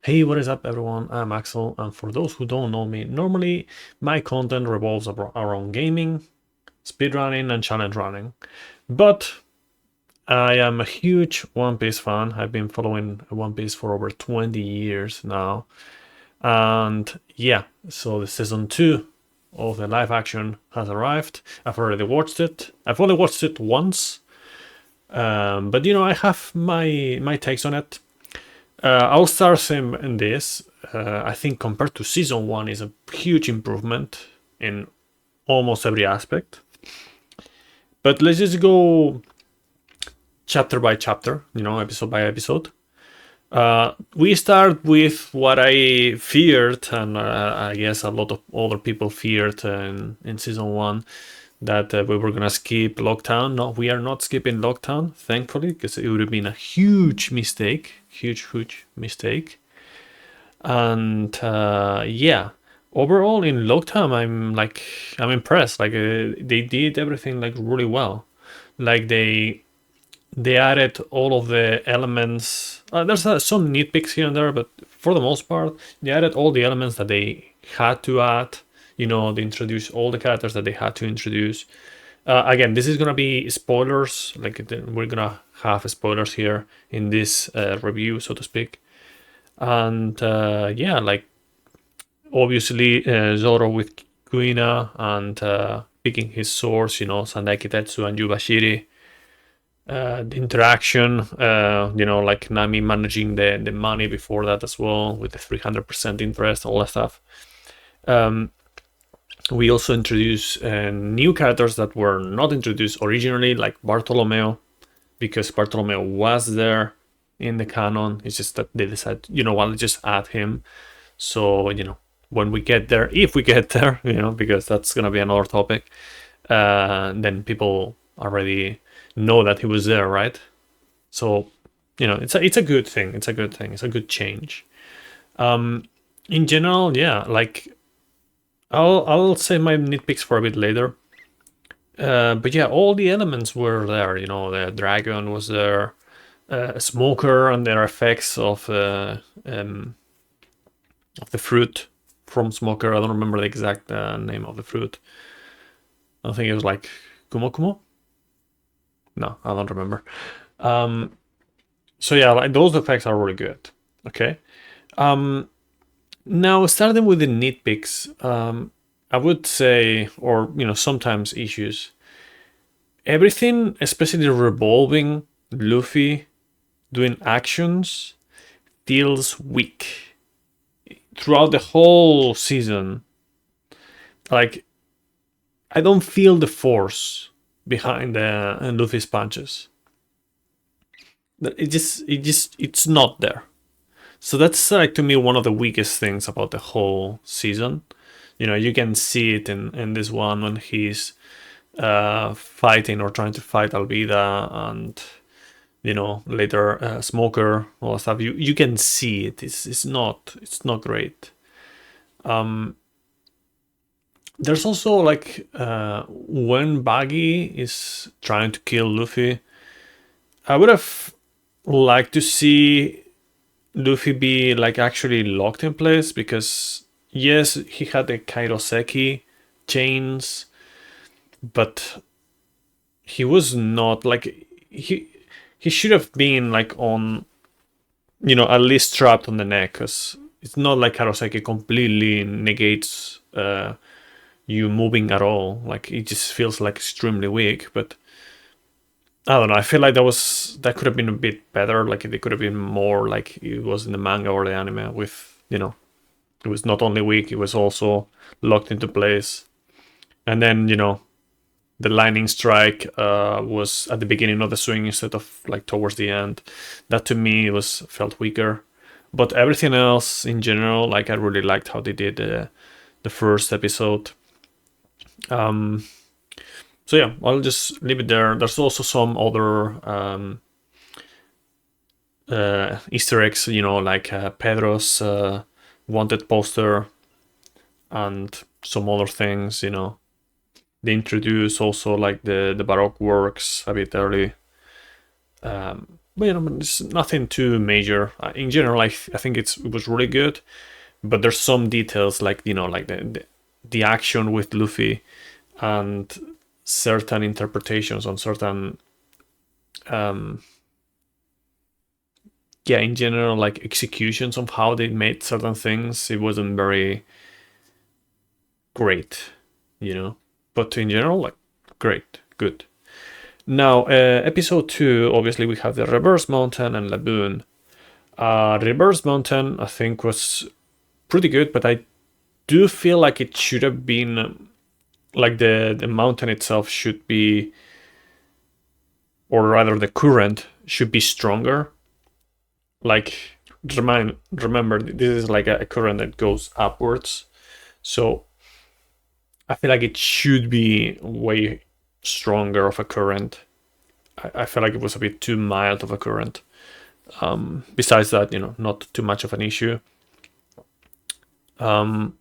Hey, what is up, everyone? I'm Axel, and for those who don't know me, normally my content revolves around gaming, speedrunning, and challenge running. But I am a huge One Piece fan. I've been following One Piece for over 20 years now. And yeah, so the season 2 of the live action has arrived. I've already watched it. I've only watched it once, but I have my takes on it. I'll start in this. I think compared to season 1 is a huge improvement in almost every aspect. But let's just go chapter by chapter, episode by episode. We start with what I feared, and I guess a lot of other people feared in season 1, that we were gonna skip Loguetown. No, we are not skipping Loguetown, thankfully, because it would have been a huge mistake. Huge mistake. And yeah, overall in Loguetown, I'm impressed. Like they did everything like really well. Like they added all of the elements. There's some nitpicks here and there, but for the most part, they added all the elements that they had to add. They introduced all the characters that they had to introduce. Again, this is gonna be spoilers. Like we're gonna have spoilers here in this review, so to speak. And yeah, like obviously Zoro with Kuina and picking his source, Sandai Kitetsu and Yubashiri. The interaction, like Nami managing the money before that as well with the 300% interest, all that stuff. We also introduce new characters that were not introduced originally, like Bartolomeo, because Bartolomeo was there in the canon. It's just that they decided, let's just add him. So, when we get there, if we get there, because that's going to be another topic, then people already know that he was there, right? So, it's a good thing. It's a good thing. It's a good change. In general, yeah, like I'll say my nitpicks for a bit later. But yeah, all the elements were there. The dragon was there, smoker and their effects of the fruit from smoker. I don't remember the exact name of the fruit. I think it was like Kumo Kumo. No, I don't remember. So yeah, like those effects are really good. Okay. Now starting with the nitpicks, I would say, or sometimes issues. Everything, especially revolving Luffy doing actions, feels weak throughout the whole season. Like I don't feel the force behind Luffy's punches. It's not there. So that's like to me one of the weakest things about the whole season. You can see it in this one when he's fighting or trying to fight Alvida and later Smoker, all that stuff. You can see it. It's not great. There's also like when Baggy is trying to kill Luffy, I would have liked to see Luffy be like actually locked in place, because yes, he had the Kairoseki chains, but he was not like he should have been like on, at least strapped on the neck, because it's not like Kairoseki completely negates you moving at all. Like it just feels like extremely weak. But I don't know. I feel like that could have been a bit better. Like it could have been more like it was in the manga or the anime. With it was not only weak, it was also locked into place. And then the lightning strike was at the beginning of the swing instead of like towards the end. That to me felt weaker. But everything else in general, like I really liked how they did the first episode. So yeah, I'll just leave it there. There's also some other Easter eggs, like Pedro's wanted poster and some other things. They introduce also like the Baroque works a bit early. But it's nothing too major. In general, I think it was really good. But there's some details like like the action with Luffy and certain interpretations on certain yeah, in general, like executions of how they made certain things, it wasn't very great, But in general, like, great, good. Now, episode 2, obviously, we have the Reverse Mountain and Laboon. Reverse Mountain, I think, was pretty good, but I do feel like it should have been, like, the mountain itself should be, or rather, the current should be stronger. Like, remember, this is like a current that goes upwards. So I feel like it should be way stronger of a current. I feel like it was a bit too mild of a current. Besides that, not too much of an issue. In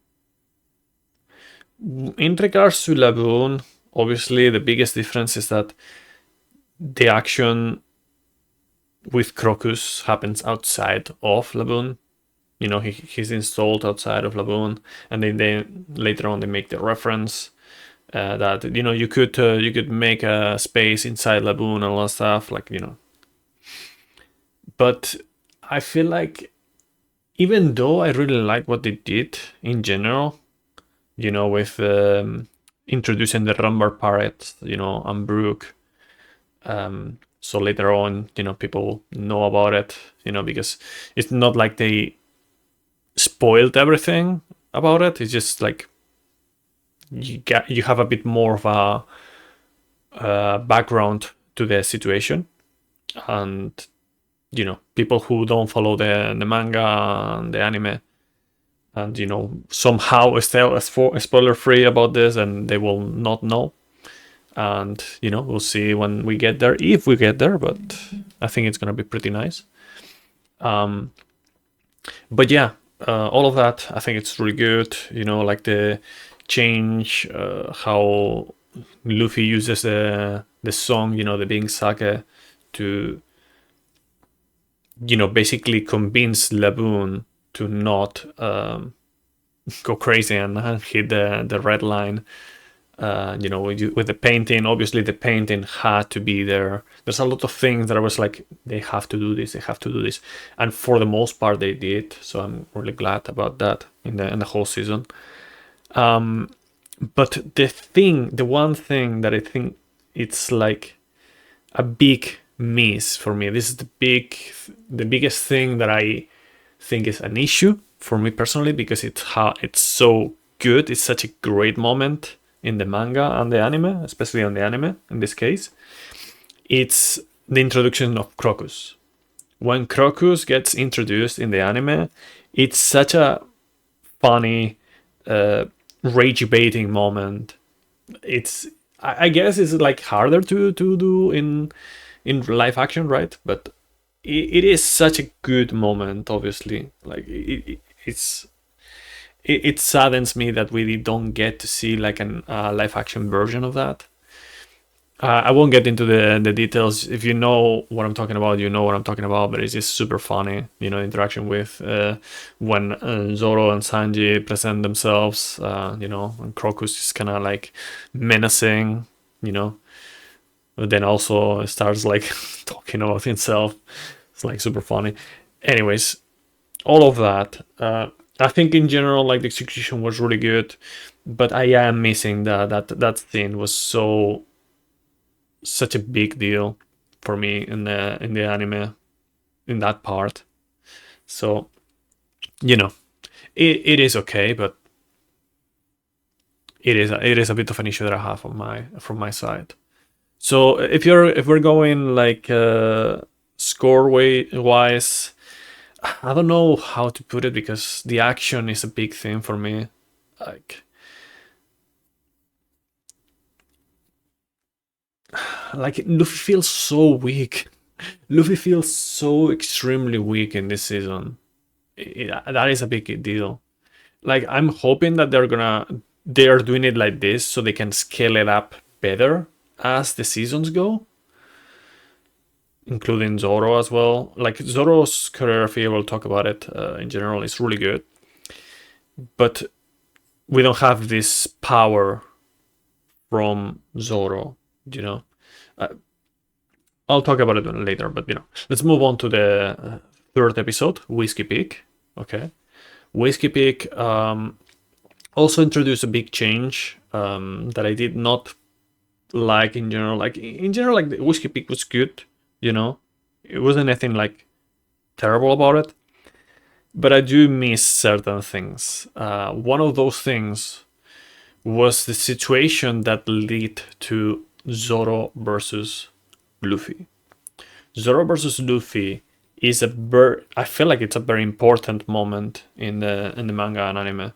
regards to Laboon, obviously the biggest difference is that the action with Crocus happens outside of Laboon. He's installed outside of Laboon, and then later on they make the reference that you could make a space inside Laboon and all that stuff, like But I feel like even though I really like what they did in general, with introducing the Rumbar Parrot, and Brook. So later on, people know about it, because it's not like they spoiled everything about it. It's just like you have a bit more of a background to the situation, and people who don't follow the manga and the anime, and somehow still spoiler free about this, and they will not know. And we'll see when we get there, if we get there, but I think it's gonna be pretty nice. But yeah, all of that, I think it's really good. Like the change, how Luffy uses the song, the Being Sake, to basically convince Laboon to not go crazy and hit the red line. With the painting, obviously the painting had to be there. There's a lot of things that I was like, they have to do this, and for the most part they did. So I'm really glad about that in the whole season. But the one thing that I think it's like a big miss for me. This is the biggest thing that I think is an issue for me personally, because it's so good. It's such a great moment in the manga and the anime, especially on the anime in this case. It's the introduction of Crocus. When Crocus gets introduced in the anime, it's such a funny, rage baiting moment. I guess it's like harder to do in live action, right? But it is such a good moment. Obviously, like it saddens me that we don't get to see like an live action version of that. I won't get into the details. If you know what I'm talking about, you know what I'm talking about. But it's just super funny, interaction with when Zoro and Sanji present themselves, and Crocus is kind of like menacing, But then also starts like talking about himself. It's like super funny. Anyways, all of that. I think in general, like the execution was really good, but I am missing that scene was such a big deal for me in the anime, in that part. So it is okay, but it is a bit of an issue that I have from my side. So if we're going like score wise, I don't know how to put it, because the action is a big thing for me. Like Luffy feels so weak. Luffy feels so extremely weak in this season. That is a big deal. Like I'm hoping that they are doing it like this so they can scale it up better as the seasons go. including Zoro as well. Like Zoro's choreography, we'll talk about it in general, is really good, but we don't have this power from Zoro, you know. Uh, I'll talk about it later, but let's move on to the third episode, Whisky Peak. Okay, Whisky Peak also introduced a big change that I did not like in general. Like in general, like the Whisky Peak was good, it wasn't anything like terrible about it, but I do miss certain things. One of those things was the situation that led to Zoro versus Luffy. Zoro versus Luffy is I feel like it's a very important moment in the manga and anime,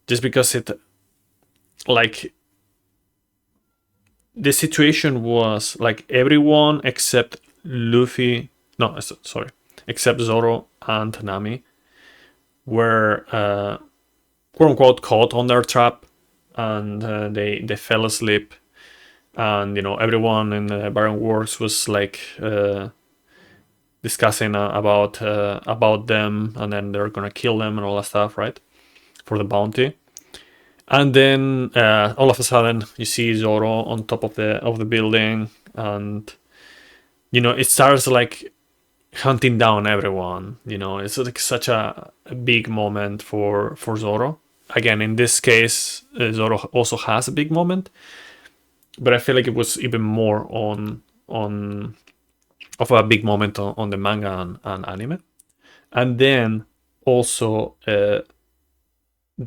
just because it, like, the situation was like everyone except Luffy, no, sorry, except Zoro and Nami were quote unquote caught on their trap, and they fell asleep, and everyone in the Baron Works was like discussing about them, and then they're gonna kill them and all that stuff, right, for the bounty. And then all of a sudden you see Zoro on top of the building, and it starts like hunting down everyone. It's like such a big moment for Zoro. Again, in this case, Zoro also has a big moment, but I feel like it was even more on of a big moment on the manga and anime. And then also the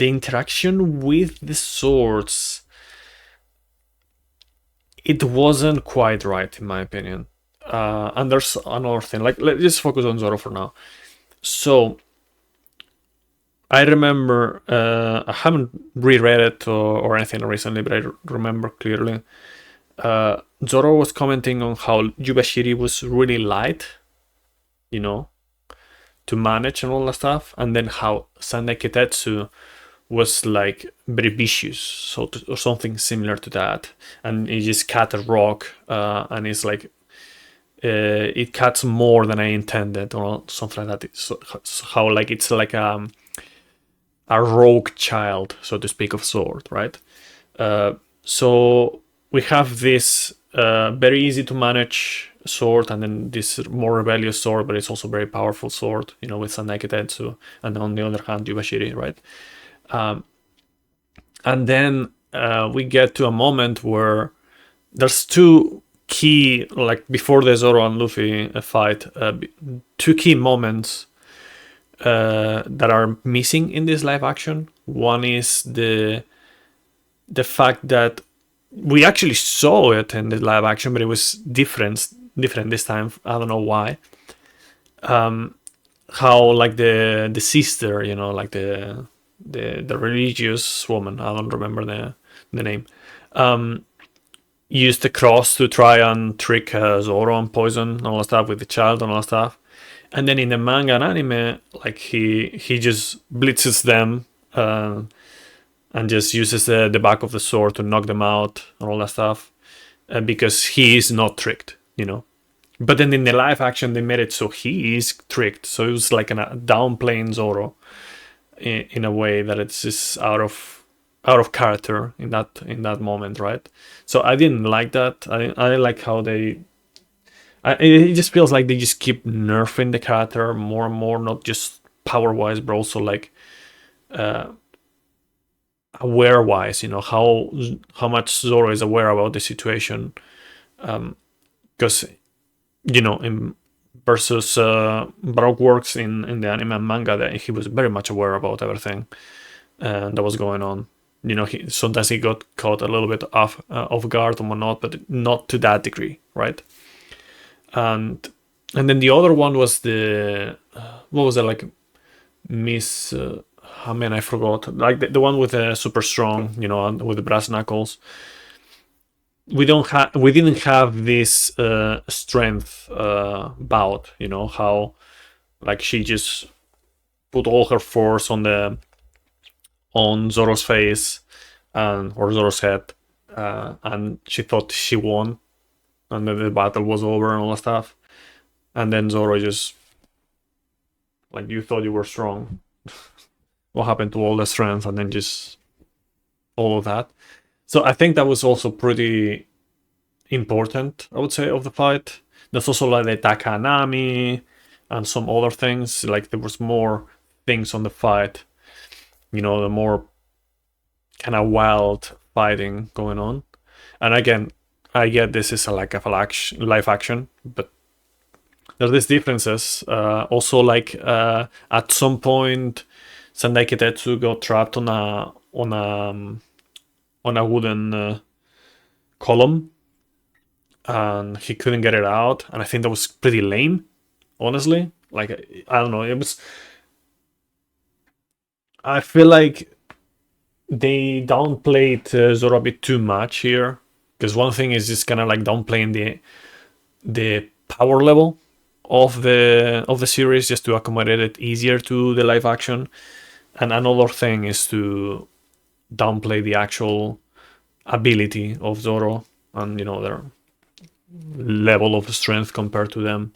interaction with the swords, it wasn't quite right in my opinion. And there's another thing, like, let's just focus on Zoro for now. So I remember, I haven't reread it or anything recently, but I remember clearly Zoro was commenting on how Yubashiri was really light, to manage and all that stuff, and then how Sandai Kitetsu was like very vicious, or something similar to that, and he just cut a rock, and it's like it cuts more than I intended, or something like that. So how like it's like a rogue child, so to speak, of sword, right? So we have this very easy to manage sword, and then this more rebellious sword, but it's also very powerful sword, with Sandai Kitetsu, and on the other hand, Yubashiri, right? And then we get to a moment where there's two key, like before the Zoro and Luffy fight, two key moments that are missing in this live action. One is the fact that we actually saw it in the live action, but it was different this time. I don't know why. How like the sister, like the religious woman, I don't remember the name, used the cross to try and trick Zoro and poison and all that stuff with the child and all that stuff. And then in the manga and anime, like he just blitzes them and just uses the back of the sword to knock them out and all that stuff, because he is not tricked, But then in the live action, they made it so he is tricked. So it was like a downplaying Zoro in a way that it's just out of character in that moment, right? So I didn't like that. I like how it just feels like they just keep nerfing the character more and more, not just power wise, but also like aware wise. How much Zoro is aware about the situation, because in versus Baroque works in the anime and manga, that he was very much aware about everything that was going on. Sometimes he got caught a little bit off guard and whatnot, but not to that degree, right? And then the other one was the what was it, like Miss? I forgot. Like the one with the super strong, with the brass knuckles. We didn't have this strength bout. How like she just put all her force on Zoro's face or Zoro's head, and she thought she won, and then the battle was over and all that stuff. And then Zoro just like you thought you were strong. What happened to all the strength and then just all of that? So I think that was also pretty important, I would say, of the fight. There's also like the Takanami and some other things. Like there was more things on the fight. You know, the more kind of wild fighting going on. And again, I get this is a like a live action, but there's these differences. Also, like at some point, Sendai Kitetsu got trapped on a wooden column, and he couldn't get it out. And I think that was pretty lame, honestly. Like I don't know, it was. I feel like they downplayed Zoro a bit too much here, because one thing is just kind of like downplaying the power level of the series just to accommodate it easier to the live action, and another thing is to downplay the actual ability of Zoro and their level of strength compared to them.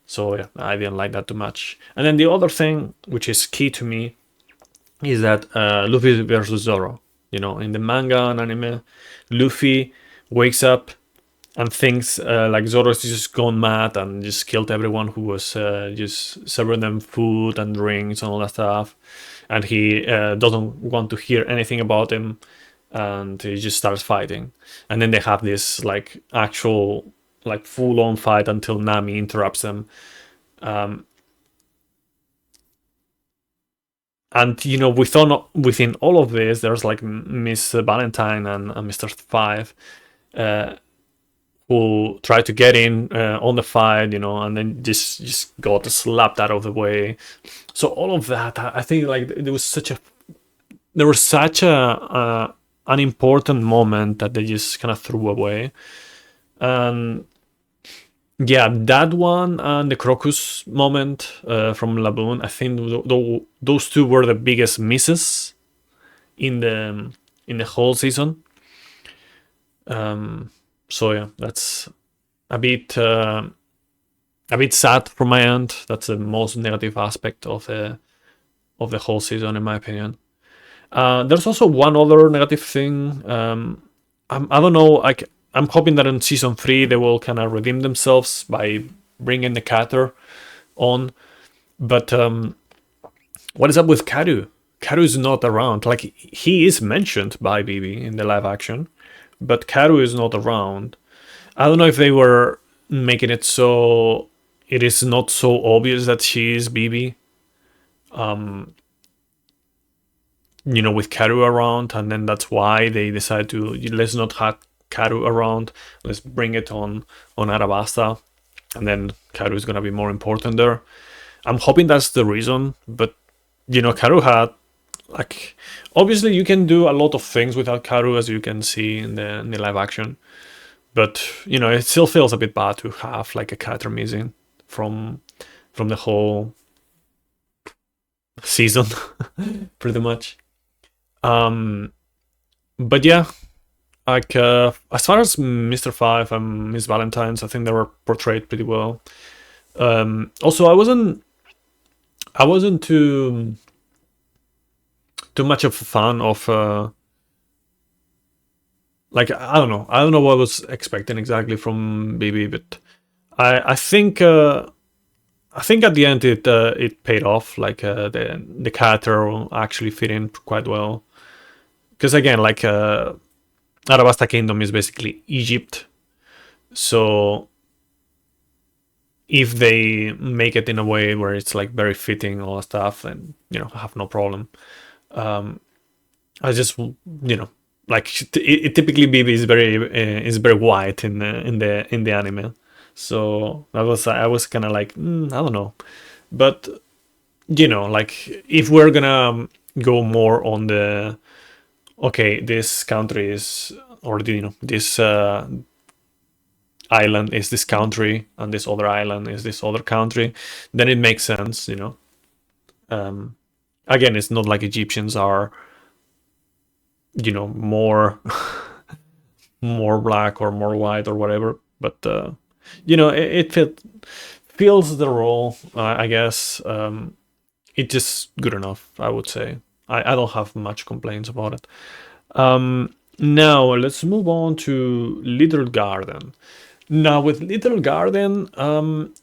So yeah, I didn't like that too much. And then the other thing, which is key to me, is that Luffy versus Zoro. In the manga and anime, Luffy wakes up and thinks like Zoro's just gone mad and just killed everyone who was just serving them food and drinks and all that stuff. And he doesn't want to hear anything about him, and he just starts fighting. And then they have this like actual like full-on fight until Nami interrupts them. And within all of this, there's like Miss Valentine and Mr. Five, who tried to get in on the fight, and then just got slapped out of the way. So all of that, I think, like there was such an important moment that they just kind of threw away. And yeah, that one and the Crocus moment from Laboon, I think those two were the biggest misses in the whole season. So yeah, that's a bit sad from my end. That's the most negative aspect of the whole season, in my opinion. There's also one other negative thing. I don't know. I'm hoping that in season 3 they will kind of redeem themselves by bringing the Cater on. But what is up with Karu? Karu is not around. Like, he is mentioned by BB in the live action, but Karu is not around. I don't know if they were making it so it is not so obvious that she is BB. With Karu around, and then that's why they decided to let's not have Karu around. Let's bring it on Arabasta, and then Karu is gonna be more important there. I'm hoping that's the reason, but Karu had like obviously you can do a lot of things without Karu, as you can see in the live action, but it still feels a bit bad to have like a character missing from the whole season, pretty much. But yeah, like as far as Mr. Five and Miss Valentine's, I think they were portrayed pretty well. Also, I wasn't too much of a fan of like I don't know what I was expecting exactly from BB, but I think at the end it paid off. Like the character actually fit in quite well, because again, like Arabasta Kingdom is basically Egypt, so if they make it in a way where it's like very fitting all that stuff, then I have no problem. I just like it typically BB is very white in the anime, so I was kind of like I don't know, but like if we're gonna go more on the okay, this country is, or this island is this country and this other island is this other country, then it makes sense. Again, it's not like Egyptians are more more black or more white or whatever. but it fills the role, I guess. It's just good enough, I would say. I don't have much complaints about it. Now let's move on to Little Garden. Now with Little Garden,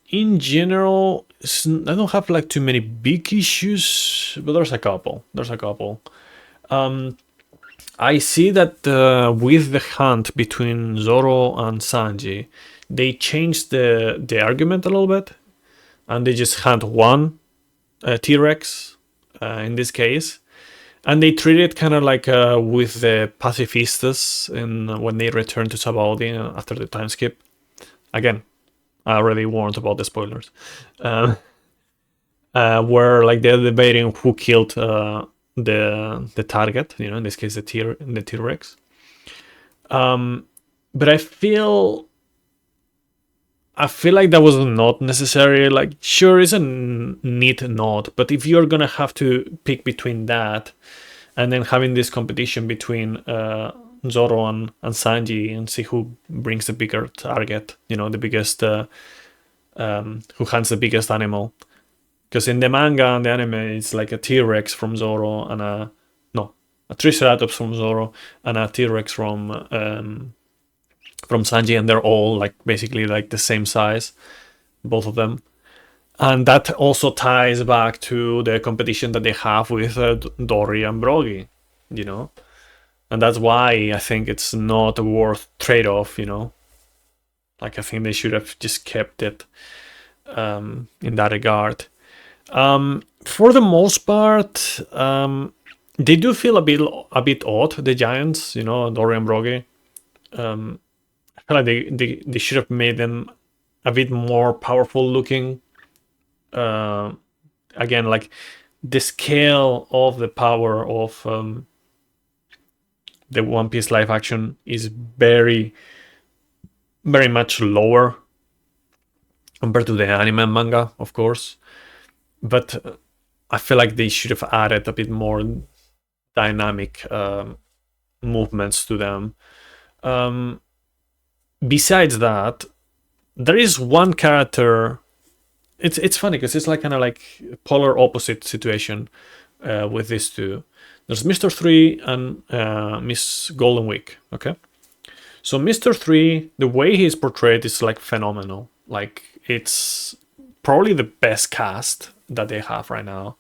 in general, I don't have like too many big issues, but there's a couple. I see that with the hunt between Zoro and Sanji, they changed the argument a little bit, and they just hunt one T-Rex in this case, and they treat it kind of like with the pacifistas when they return to Sabaody after the time skip. Again, I already warned about the spoilers. Where like they're debating who killed the target, in this case the T-Rex. But I feel like that was not necessary. Like, sure, it's a neat nod, but if you're gonna have to pick between that and then having this competition between Zoro and Sanji and see who brings the bigger target, the biggest, who hunts the biggest animal. Because in the manga and the anime, it's like a T-Rex from Zoro and a Triceratops from Zoro and a T-Rex from Sanji, and they're all like basically like the same size, both of them. And that also ties back to the competition that they have with Dory and Brogy, and that's why I think it's not a worth trade-off, Like, I think they should have just kept it in that regard. For the most part, they do feel a bit odd, the giants, Dory and Brogy. I feel like they should have made them a bit more powerful looking. Again, like the scale of the power of the One Piece live action is very, very much lower compared to the anime and manga, of course. But I feel like they should have added a bit more dynamic movements to them. Besides that, there is one character. It's funny because it's like kind of like polar opposite situation with these two. There's Mr. 3 and Miss Golden Week. Okay, so Mr. 3, the way he's portrayed is like phenomenal. Like, it's probably the best cast that they have right now.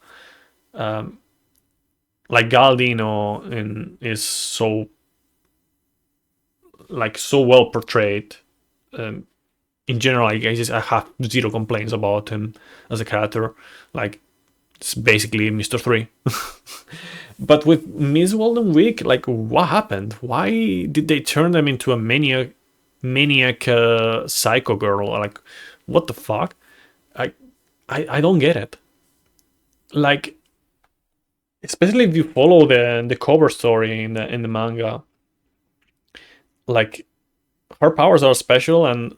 Like Galdino is so well portrayed. In general, I have zero complaints about him as a character. Like, it's basically Mr. 3. But with Miss Golden Week, like, what happened? Why did they turn them into a maniac psycho girl? Like, what the fuck? I don't get it. Like, especially if you follow the cover story in the manga, like, her powers are special and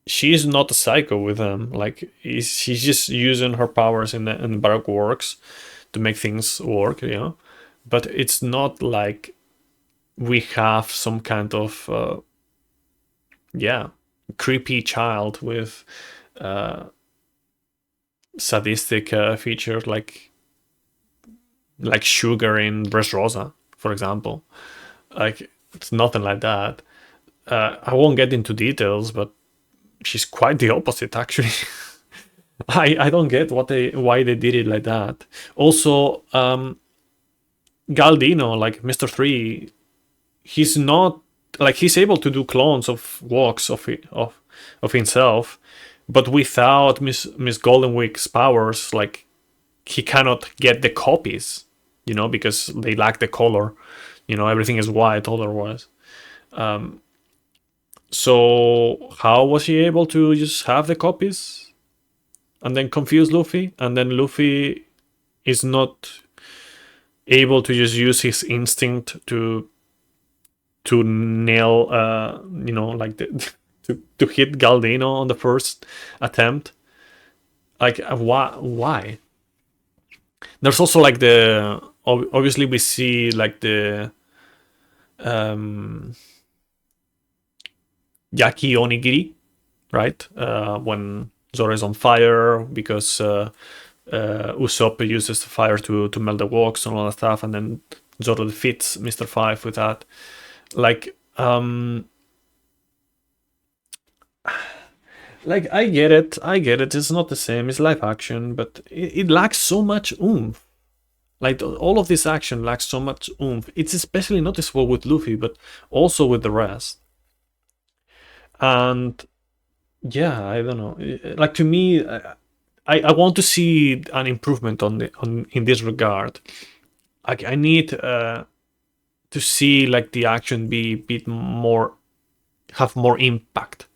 she's not a psycho with them. Like, she's just using her powers in the Baroque works to make things work, But it's not like we have some kind of creepy child with sadistic features like Sugar in Dressrosa, for example. Like, it's nothing like that. I won't get into details, but she's quite the opposite, actually. I don't get why they did it like that. Also, Galdino, like Mr. 3, he's not like, he's able to do clones of walks of himself, but without Miss Golden Week's powers, like, he cannot get the copies, because they lack the color. Everything is white otherwise. So how was he able to just have the copies and then confuse Luffy? And then Luffy is not able to just use his instinct to nail, like to hit Galdino on the first attempt. Like, why? There's also like obviously we see like the yaki onigiri, right? When Zoro is on fire because Usopp uses the fire to melt the walks and all that stuff, and then Zoro defeats Mr. Five with that. Like, I get it. It's not the same. It's live action, but it lacks so much oomph. Like all of this action lacks so much oomph. It's especially noticeable with Luffy, but also with the rest. And yeah, I don't know. Like to me, I want to see an improvement on in this regard. Like I need to see like the action be a bit more, have more impact.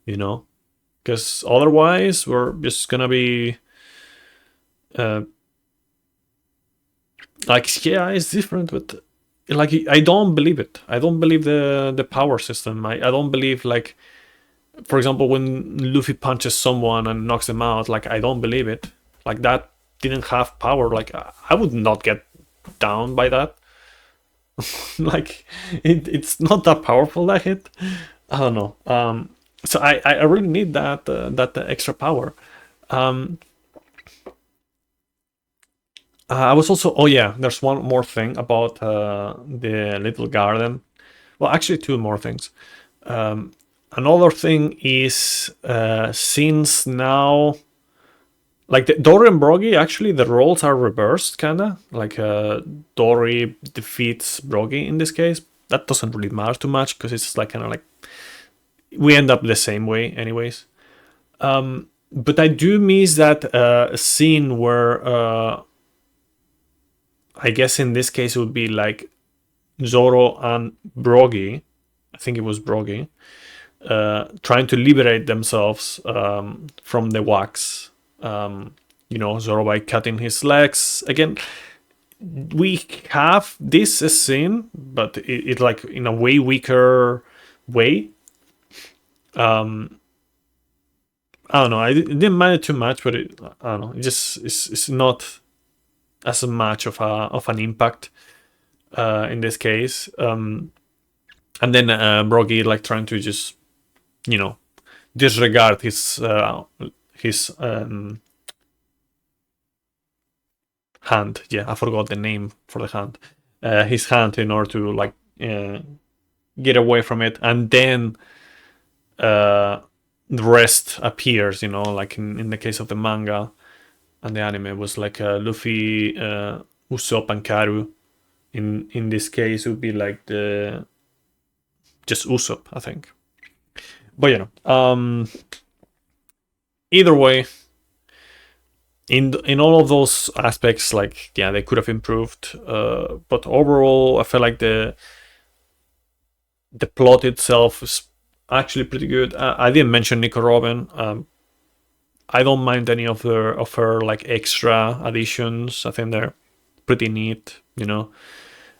You know, because otherwise we're just gonna be like, yeah, it's different, but like I don't believe it. I don't believe the power system. I don't believe, like, for example, when Luffy punches someone and knocks them out, like I don't believe it. Like that didn't have power. Like I would not get down by that. Like it's not that powerful, that hit. I don't know. So I really need that extra power. I was also, oh yeah, there's one more thing about the little garden. Well, actually, two more things. Another thing is since now, like the Dory and Broggy, actually the roles are reversed, kinda. Like Dory defeats Broggy in this case. That doesn't really matter too much because it's like kind of like we end up the same way, anyways. But I do miss that scene where I guess in this case it would be like Zoro and Broggy. I think it was Broggy. Trying to liberate themselves from the wax. Zoro by cutting his legs. Again, we have this scene, but it like in a way weaker way. I don't know. I didn't mind it too much, but I don't know. It just it's not as much of an impact in this case. And then Broggy like trying to just disregard his hand. Yeah, I forgot the name for the hand. His hand in order to like get away from it, and then the rest appears. Like in the case of the manga and the anime, was like Luffy, Usopp, and Karu. In this case, it would be like the just Usopp, I think. But either way, in all of those aspects, like yeah, they could have improved. But overall, I feel like the plot itself is actually pretty good. I didn't mention Nico Robin. I don't mind any of her like extra additions. I think they're pretty neat.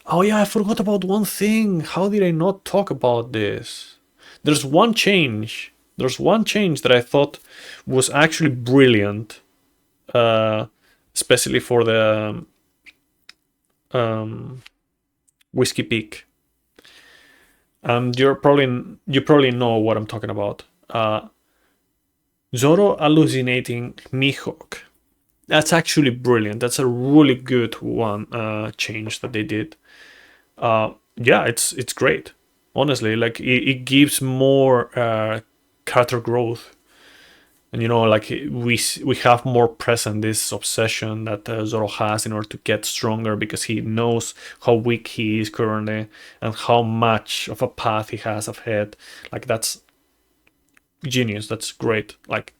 Oh yeah, I forgot about one thing. How did I not talk about this? There's one change. That I thought was actually brilliant, especially for the Whisky Peak. And you probably know what I'm talking about. Zoro hallucinating Mihawk. That's actually brilliant. That's a really good one change that they did. Yeah, it's great. Honestly, like it gives more character growth, and like we have more present this obsession that Zoro has in order to get stronger, because he knows how weak he is currently and how much of a path he has ahead. Like that's genius. That's great. Like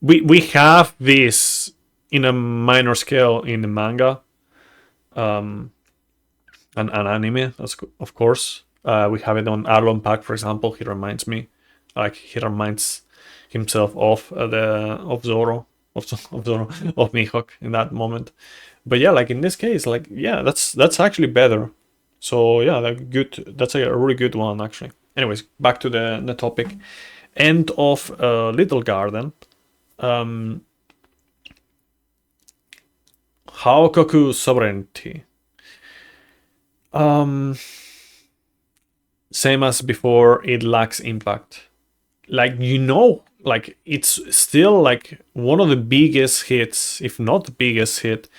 we have this in a minor scale in the manga, and anime, of course. We have it on Arlon Pack, for example. He reminds himself of Zoro, of Mihawk in that moment. But yeah, like in this case, like yeah, that's actually better. So yeah, that's a really good one actually. Anyways, back to the topic. End of Little Garden. Haokoku Sovereignty. same as before, it lacks impact. Like, like it's still like one of the biggest hits, if not the biggest hit,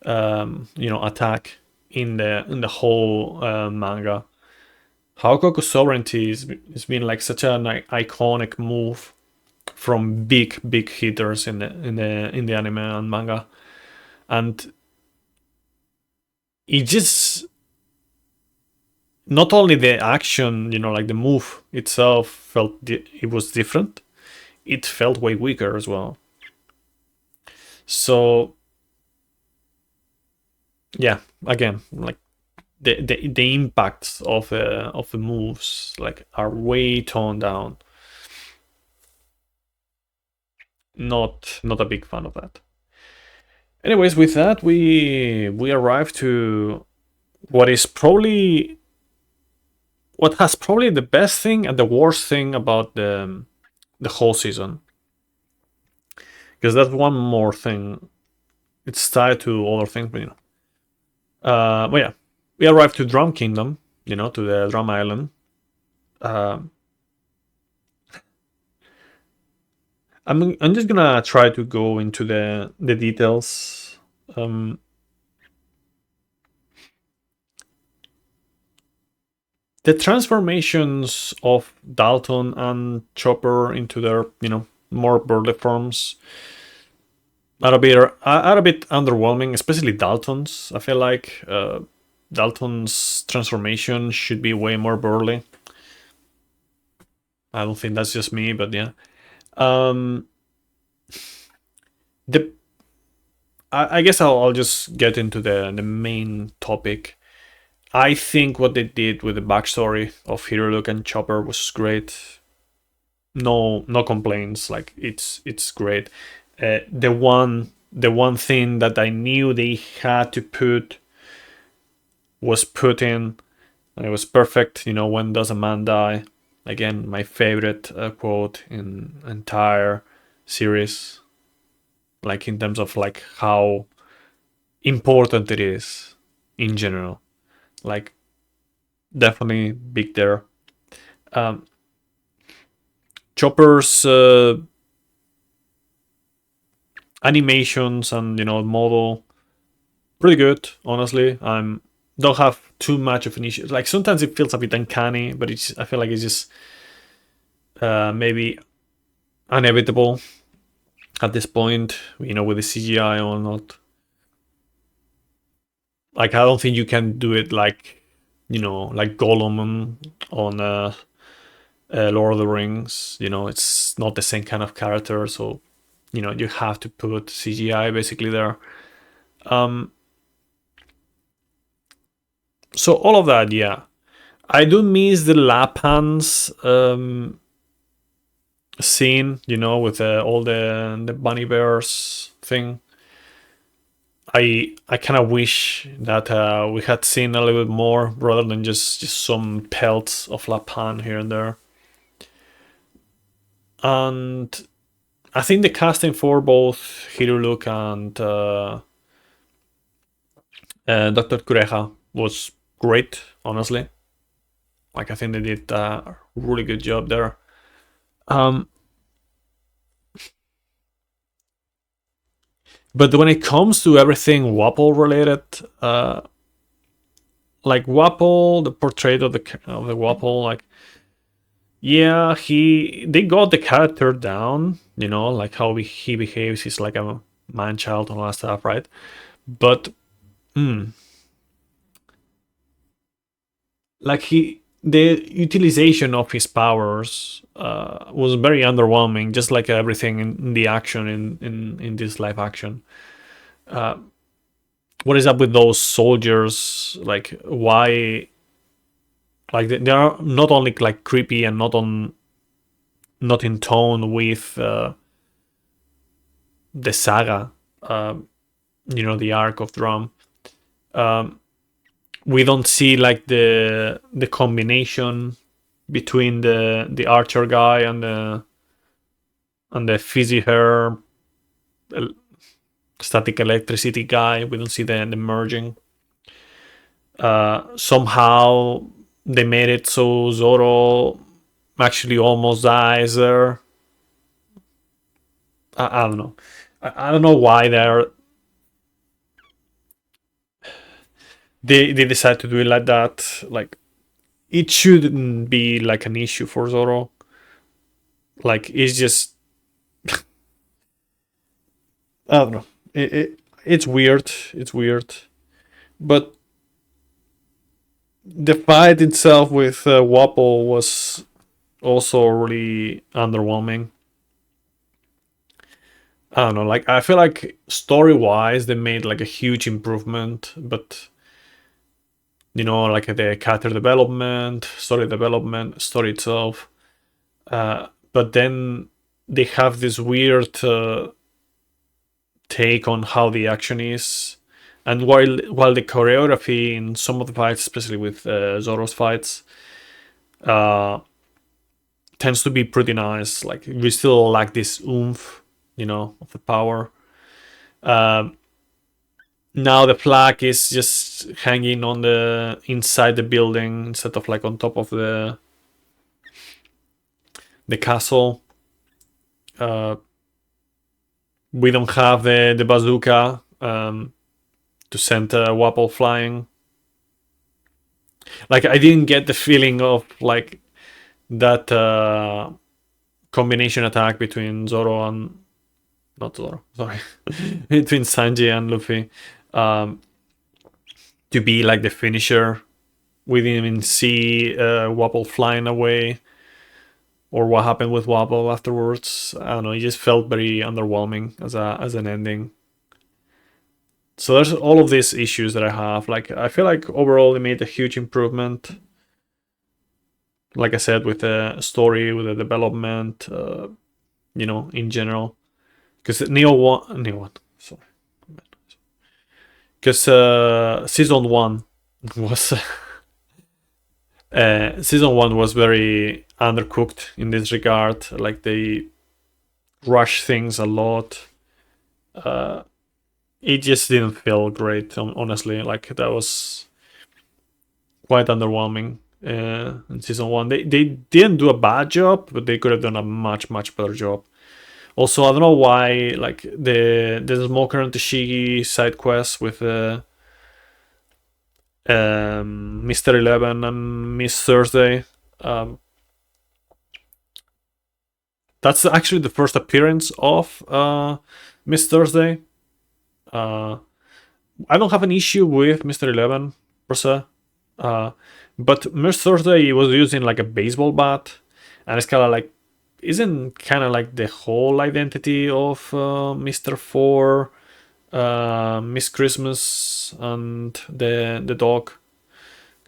attack in the whole manga. Haokoku Sovereignty has been like such an iconic move from big hitters in the anime and manga, and it just, not only the action, like the move itself it was different, it felt way weaker as well. So yeah, again, like the impacts of the moves like are way toned down. Not a big fan of that. Anyways, with that, we arrive to what has probably the best thing and the worst thing about the whole season. Because that's one more thing. It's tied to other things, but but yeah, we arrive to Drum Kingdom, to the Drum Island. I'm just gonna try to go into the details. The transformations of Dalton and Chopper into their more burly forms are a bit underwhelming, especially Dalton's. I feel like Dalton's transformation should be way more burly. I don't think that's just me, but yeah. The I guess I'll just get into the main topic. I think what they did with the backstory of Hiruluk and Chopper was great. No complaints. Like it's great. The one thing that I knew they had to put was put in, and it was perfect. When does a man die? Again, my favorite quote in entire series. Like in terms of like how important it is in general. Like definitely big there. Chopper's animations and model pretty good, honestly. Don't have too much of an issue. Like sometimes it feels a bit uncanny, but I feel like it's just maybe inevitable at this point, with the CGI or not. Like I don't think you can do it like like Gollum on Lord of the Rings. It's not the same kind of character, so you have to put CGI basically there. So all of that, yeah. I do miss the Lapans scene, with all the bunny bears thing. I kind of wish that we had seen a little bit more rather than just some pelts of Lapan here and there. And I think the casting for both Hiruluk and Dr. Kureha was great, honestly. Like I think they did a really good job there. But when it comes to everything Wapol related, like Wapol, the portrait of the Wapol, like yeah, they got the character down, like how he behaves. He's like a man child and all that stuff, right? But like the utilization of his powers was very underwhelming, just like everything in the action in this live action. What is up with those soldiers? Like why? Like they are not only like creepy and not in tone with the saga, the arc of Drum. We don't see like the combination between the archer guy and the fizzy hair static electricity guy. We don't see the merging. Somehow they made it so Zoro actually almost dies there. I don't know. I don't know why they decide to do it like that. Like it shouldn't be like an issue for Zoro. Like it's just I don't know. It's weird. It's weird. But the fight itself with Wapol was also really underwhelming. I don't know. Like I feel like story wise they made like a huge improvement, but like the character development, story itself. But then they have this weird take on how the action is, and while the choreography in some of the fights, especially with Zoro's fights, uh, tends to be pretty nice. Like we still lack this oomph, of the power. Um, Now the flag is just hanging on the inside the building instead of like on top of the castle. We don't have the bazooka to send Wapol flying. Like I didn't get the feeling of like that combination attack between Zoro and not Zoro, sorry, between Sanji and Luffy to be like the finisher. We didn't even see Wapol flying away or what happened with Wapol afterwards. I don't know. It just felt very underwhelming as an ending. So there's all of these issues that I have. Like I feel like overall it made a huge improvement. Like I said, with the story, with the development, in general. Because Neo one, sorry. Because season one was season one was very undercooked in this regard. Like they rush things a lot. It just didn't feel great, honestly. Like that was quite underwhelming in season one. They didn't do a bad job, but they could have done a much better job. Also, I don't know why like the Smoker and Tashigi side quest with Mr. 11 and Miss Thursday. That's actually the first appearance of Miss Thursday. I don't have an issue with Mr. 11 per se. But Miss Thursday was using like a baseball bat, and it's kind of like isn't kind of like the whole identity of Mr. 4, Miss Christmas, and the dog.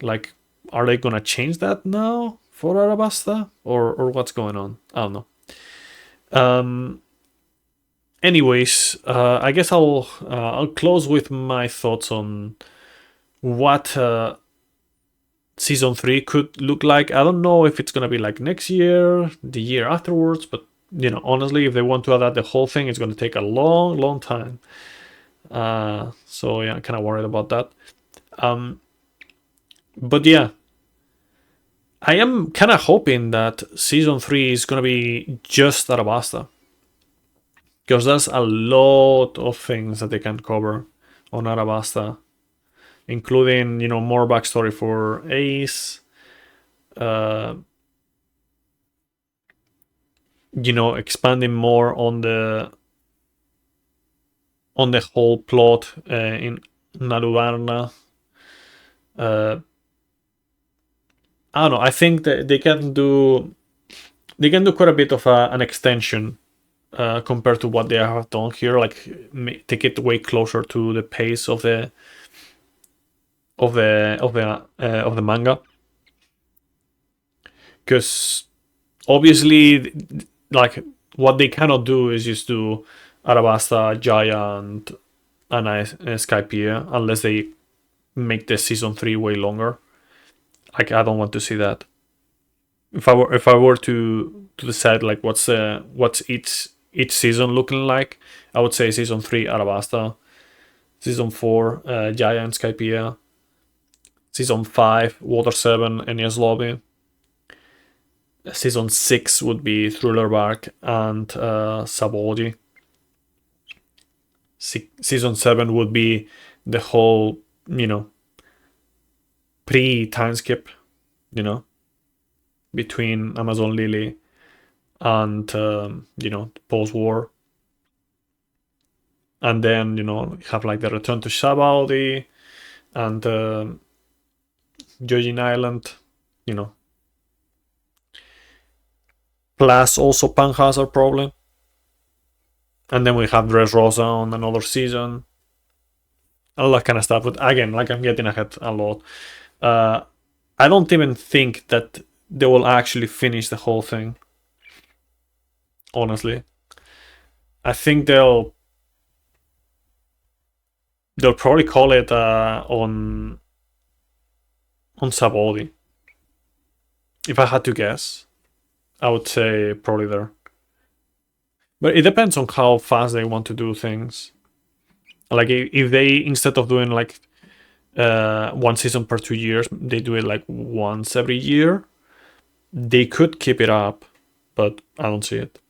Like, are they gonna change that now for Arabasta, or what's going on? I don't know. Anyways, I guess I'll close with my thoughts on what season 3 could look like. I don't know if it's gonna be like next year, the year afterwards, but honestly, if they want to adapt the whole thing, it's gonna take a long time. So yeah, I'm kind of worried about that. But yeah, I am kind of hoping that season 3 is gonna be just Arabasta, because there's a lot of things that they can cover on Arabasta, including more backstory for Ace, expanding more on the whole plot in Naruvarna. I don't know. I think that they can do quite a bit of an extension compared to what they have done here. Like take it way closer to the pace of the manga, because obviously, like what they cannot do is just do Arabasta, Jaya, and Skypiea unless they make the season 3 way longer. Like I don't want to see that. If I were to decide like what's each season looking like, I would say season 3 Arabasta, season 4 Jaya and Skypiea, Season 5, Water 7, NES Lobby. Season 6 would be Thriller Bark and Sabodi. Season 7 would be the whole, pre-time skip, between Amazon Lily and, post-war. And then, have like the return to Sabodi and Jojin Island, plus also Panhazard probably. And then we have Dressrosa on another season. All that kind of stuff. But again, like I'm getting ahead a lot. I don't even think that they will actually finish the whole thing. Honestly. I think they'll probably call it on Sabodi. If I had to guess, I would say probably there. But it depends on how fast they want to do things. Like if they, instead of doing like one season per 2 years, they do it like once every year, they could keep it up, but I don't see it.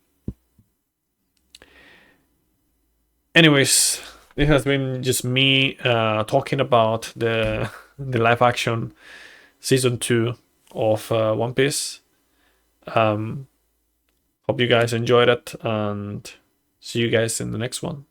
Anyways, it has been just me talking about the live action season 2 of One Piece. Hope you guys enjoyed it, and see you guys in the next one.